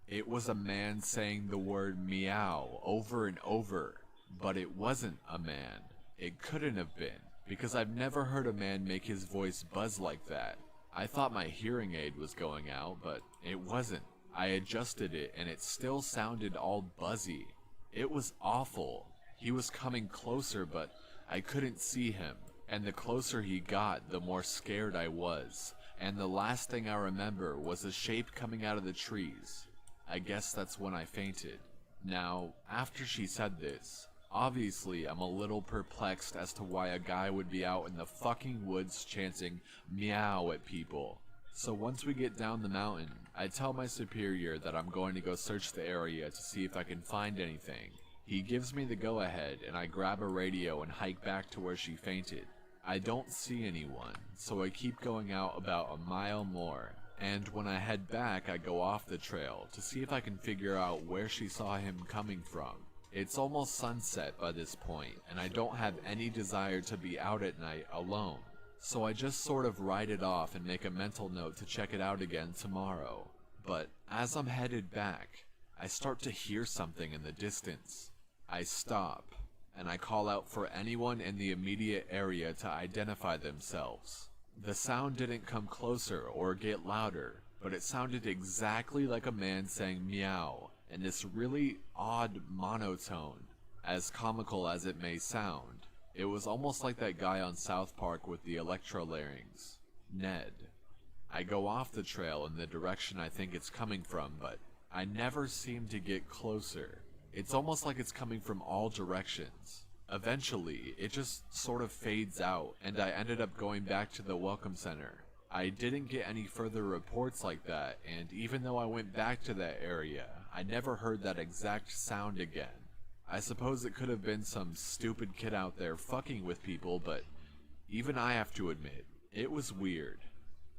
It was a man saying the word meow over and over, but it wasn't a man. It couldn't have been, because I've never heard a man make his voice buzz like that. I thought my hearing aid was going out, but it wasn't. I adjusted it and it still sounded all buzzy. It was awful. He was coming closer, but I couldn't see him. And the closer he got, the more scared I was. And the last thing I remember was a shape coming out of the trees. I guess that's when I fainted. Now, after she said this, obviously I'm a little perplexed as to why a guy would be out in the fucking woods chanting meow at people. So once we get down the mountain, I tell my superior that I'm going to go search the area to see if I can find anything. He gives me the go-ahead and I grab a radio and hike back to where she fainted. I don't see anyone, so I keep going out about a mile more, and when I head back I go off the trail to see if I can figure out where she saw him coming from. It's almost sunset by this point, and I don't have any desire to be out at night alone, so I just sort of write it off and make a mental note to check it out again tomorrow. But as I'm headed back, I start to hear something in the distance. I stop, and I call out for anyone in the immediate area to identify themselves. The sound didn't come closer or get louder, but it sounded exactly like a man saying meow in this really odd monotone. As comical as it may sound, it was almost like that guy on South Park with the electrolarynx, Ned. I go off the trail in the direction I think it's coming from, but I never seem to get closer. It's almost like it's coming from all directions. Eventually, it just sort of fades out, and I ended up going back to the Welcome Center. I didn't get any further reports like that, and even though I went back to that area, I never heard that exact sound again. I suppose it could have been some stupid kid out there fucking with people, but even I have to admit, it was weird.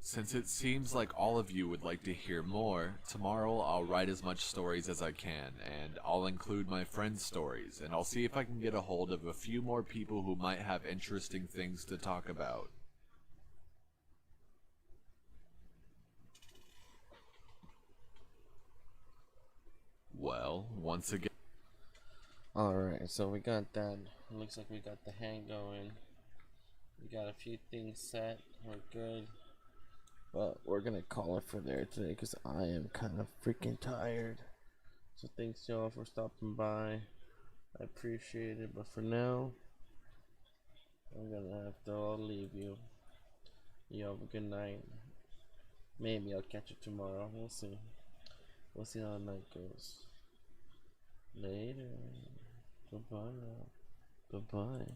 Since it seems like all of you would like to hear more, tomorrow I'll write as much stories as I can, and I'll include my friends' stories, and I'll see if I can get a hold of a few more people who might have interesting things to talk about. Well, once again... Alright, so we got that. It looks like we got the hang going. We got a few things set. We're good. But we're gonna call it for there today because I am kind of freaking tired. So thanks y'all for stopping by. I appreciate it. But for now, I'm gonna have to all leave you. You have a good night. Maybe I'll catch you tomorrow. We'll see. We'll see how the night goes. Later. Goodbye now. Goodbye.